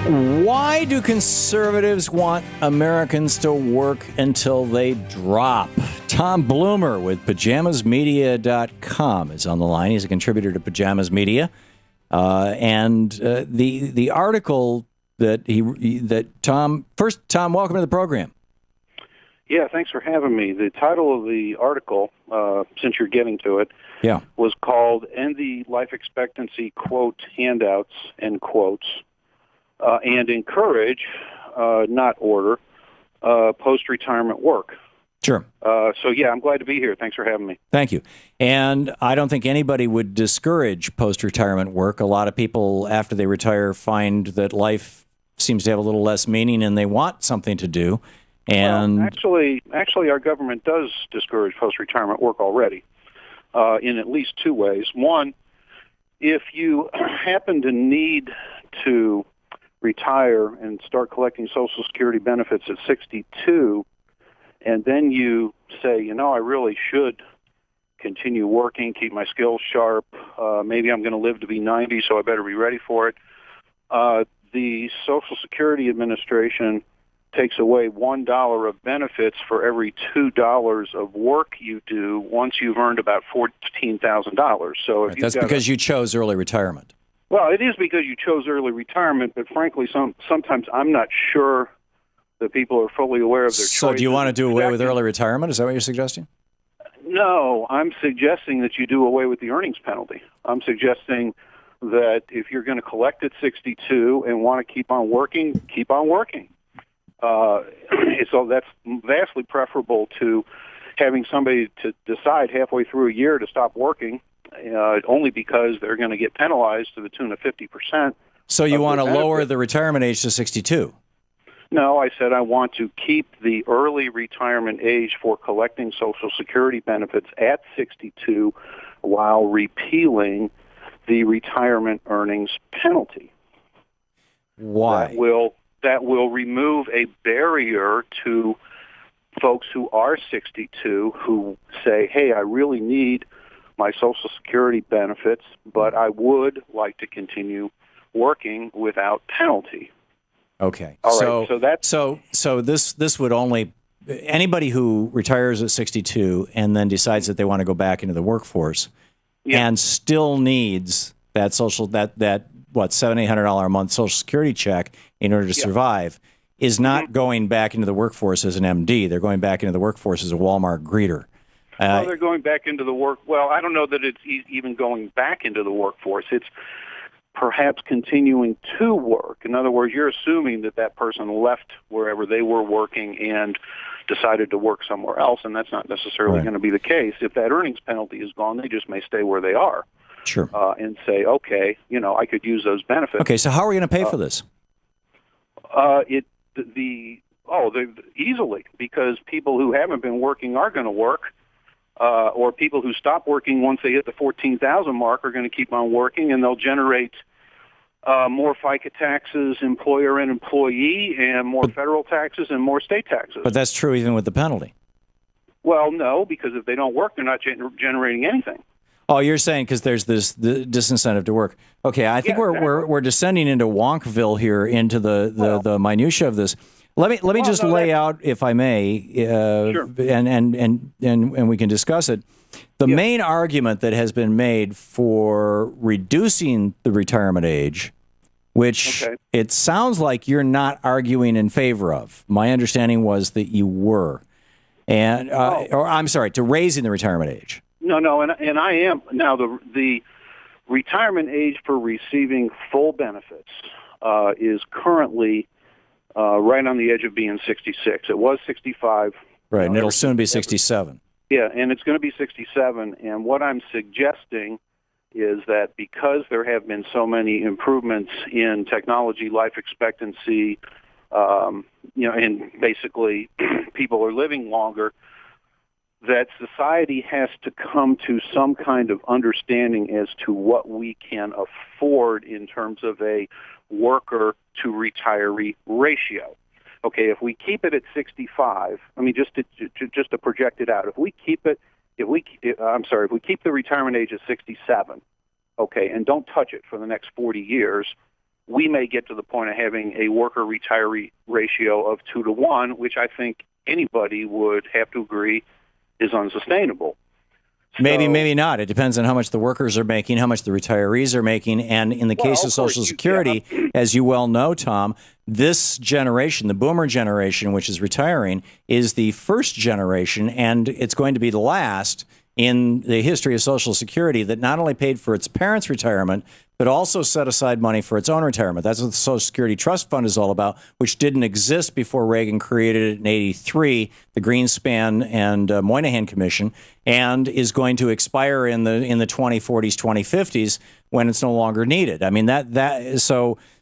Why do conservatives want Americans to work until they drop? Tom Blumer with Pajamasmedia.com is on the line. He's a contributor to Pajamas Media. The article that Tom... First, Tom, welcome to the program. Yeah, thanks for having me. The title of the article, since you're getting to it, was called End the Life Expectancy, quote, Handouts, end quotes, and encourage, not order, post-retirement work. Sure. I'm glad to be here. Thanks for having me. Thank you. And I don't think anybody would discourage post-retirement work. A lot of people, after they retire, find that life seems to have a little less meaning and they want something to do. And actually, our government does discourage post-retirement work already in at least two ways. One, if you happen to need to retire and start collecting Social Security benefits at 62, and then you say, I really should continue working, keep my skills sharp, maybe I'm going to live to be 90, so I better be ready for it. The Social Security Administration takes away $1 of benefits for every $2 of work you do once you've earned about $14,000. So if that's because you chose early retirement. Well, it is because you chose early retirement, but frankly, sometimes I'm not sure that people are fully aware of their choices. So do you want to do away with early retirement? Is that what you're suggesting? No, I'm suggesting that you do away with the earnings penalty. I'm suggesting that if you're going to collect at 62 and want to keep on working, keep on working. So that's vastly preferable to having somebody to decide halfway through a year to stop working only because they're going to get penalized to the tune of 50%. So you want to lower the retirement age to 62? No, I said I want to keep the early retirement age for collecting Social Security benefits at 62 while repealing the retirement earnings penalty. Why? That will remove a barrier to folks who are 62 who say, hey, I really need my Social Security benefits, but I would like to continue working without penalty. Okay. All right. So this would only anybody who retires at 62 and then decides that they want to go back into the workforce and still needs that $700-800 a month Social Security check in order to survive is not going back into the workforce as an MD. They're going back into the workforce as a Walmart greeter. They're going back into the work. Well, I don't know that it's even going back into the workforce. It's perhaps continuing to work. In other words, you're assuming that person left wherever they were working and decided to work somewhere else, and that's not necessarily going to be the case. If that earnings penalty is gone, they just may stay where they are. Sure. And say, okay, I could use those benefits. Okay, so how are we going to pay for this? Easily, because people who haven't been working are going to work, or people who stop working once they hit the 14,000 mark are going to keep on working, and they'll generate more FICA taxes, employer and employee, and more federal taxes and more state taxes. But that's true even with the penalty. Well, no, because if they don't work, they're not generating anything. Oh, you're saying because there's this disincentive to work. Okay, I think we're descending into Wonkville here, into the minutia of this. Let me just lay out, if I may, sure. and we can discuss it. The main argument that has been made for reducing the retirement age, which it sounds like you're not arguing in favor of. My understanding was that you were, or I'm sorry, to raising the retirement age. No, and I am. Now, the retirement age for receiving full benefits is currently right on the edge of being 66. It was 65. Right, and it'll soon be 67. Yeah, and it's going to be 67. And what I'm suggesting is that because there have been so many improvements in technology, life expectancy, and basically people are living longer, that society has to come to some kind of understanding as to what we can afford in terms of a worker to retiree ratio. Okay, if we keep it at 65, I mean, just to project it out, if we keep the retirement age at 67, okay, and don't touch it for the next 40 years, we may get to the point of having a worker-retiree ratio of 2 to 1, which I think anybody would have to agree is unsustainable. Maybe, maybe not. It depends on how much the workers are making, how much the retirees are making. And in the case of Social Security, as you well know, Tom, this generation, the Boomer generation, which is retiring, is the first generation, and it's going to be the last in the history of Social Security that not only paid for its parents' retirement, but also set aside money for its own retirement. That's what the Social Security Trust Fund is all about, which didn't exist before Reagan created it in '83, the Greenspan and Moynihan Commission, and is going to expire in the 2040s, 2050s when it's no longer needed. I mean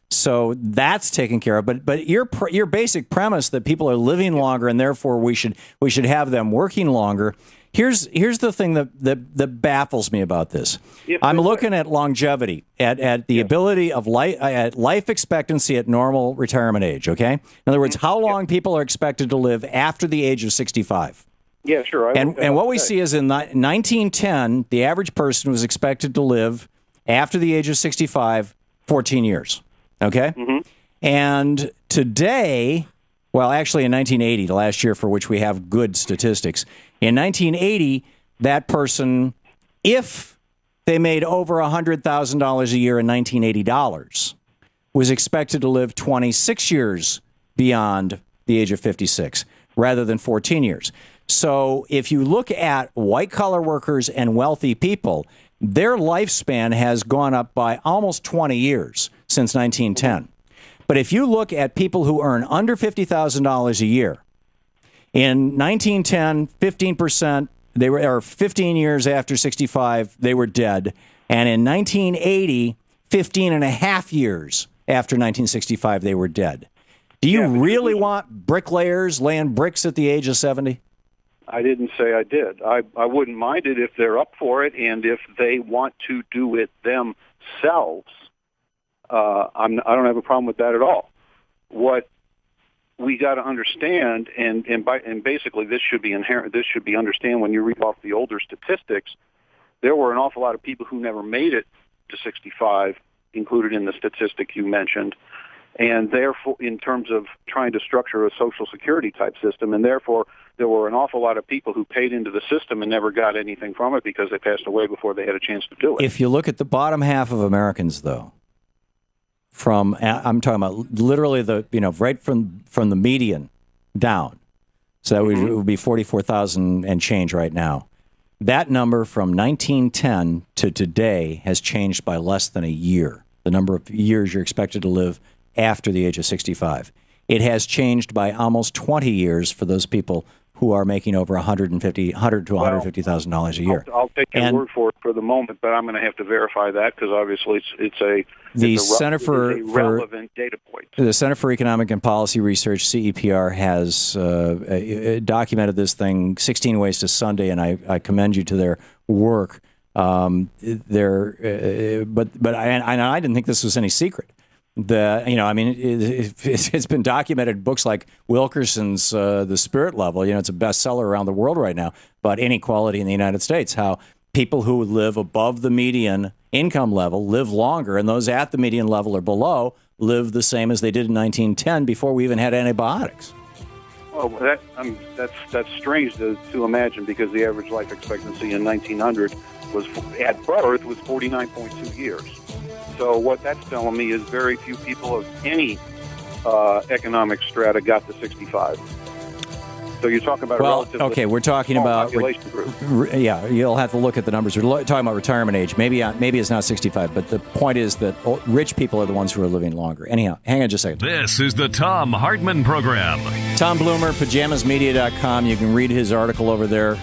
so that's taken care of. But your basic premise that people are living longer and therefore we should have them working longer. Here's the thing that baffles me about this. I'm looking at longevity, at the ability of life expectancy at normal retirement age, okay? In other words, how long people are expected to live after the age of 65. Yeah, sure. And what we see is in 1910, the average person was expected to live after the age of 65 14 years, okay? Mm-hmm. And today, well, actually in 1980, the last year for which we have good statistics, in 1980, that person, if they made over $100,000 a year in 1980 dollars, was expected to live 26 years beyond the age of 56, rather than 14 years. So if you look at white-collar workers and wealthy people, their lifespan has gone up by almost 20 years since 1910. But if you look at people who earn under $50,000 a year, in 1910, 15%, or 15 years after 65, they were dead. And in 1980, 15 and a half years after 1965, they were dead. Do you really want bricklayers laying bricks at the age of 70? I didn't say I did. I wouldn't mind it if they're up for it and if they want to do it themselves. I don't have a problem with that at all. What we got to understand, and basically this should be inherent. This should be understand when you read off the older statistics. There were an awful lot of people who never made it to 65, included in the statistic you mentioned, and therefore, in terms of trying to structure a Social Security type system, and therefore there were an awful lot of people who paid into the system and never got anything from it because they passed away before they had a chance to do it. If you look at the bottom half of Americans, though, I'm talking about literally right from the median down. So that would be 44,000 and change right now. That number from 1910 to today has changed by less than a year. The number of years you're expected to live after the age of 65. It has changed by almost 20 years for those people who are making over $100 to $150,000 a year. I'll take your word for it for the moment, but I'm going to have to verify that because obviously it's a relevant data point. The Center for Economic and Policy Research, CEPR, has documented this thing 16 Ways to Sunday, and I commend you to their work. But I didn't think this was any secret. It's been documented in books like Wilkerson's The Spirit Level. It's a bestseller around the world right now about inequality in the United States, how people who live above the median income level live longer, and those at the median level or below live the same as they did in 1910 before we even had antibiotics. Well, that's strange to imagine because the average life expectancy in 1900 was at birth was 49.2 years. So what that's telling me is very few people of any economic strata got to 65. So you're talking about we're talking about population group. Yeah, you'll have to look at the numbers. We're talking about retirement age. Maybe it's not 65, but the point is that rich people are the ones who are living longer. Anyhow, hang on just a second. This is the Thom Hartmann Program. Tom Blumer, pajamasmedia.com. You can read his article over there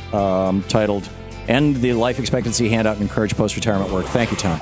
titled "End the Life Expectancy Handout and Encourage Post-Retirement Work." Thank you, Tom.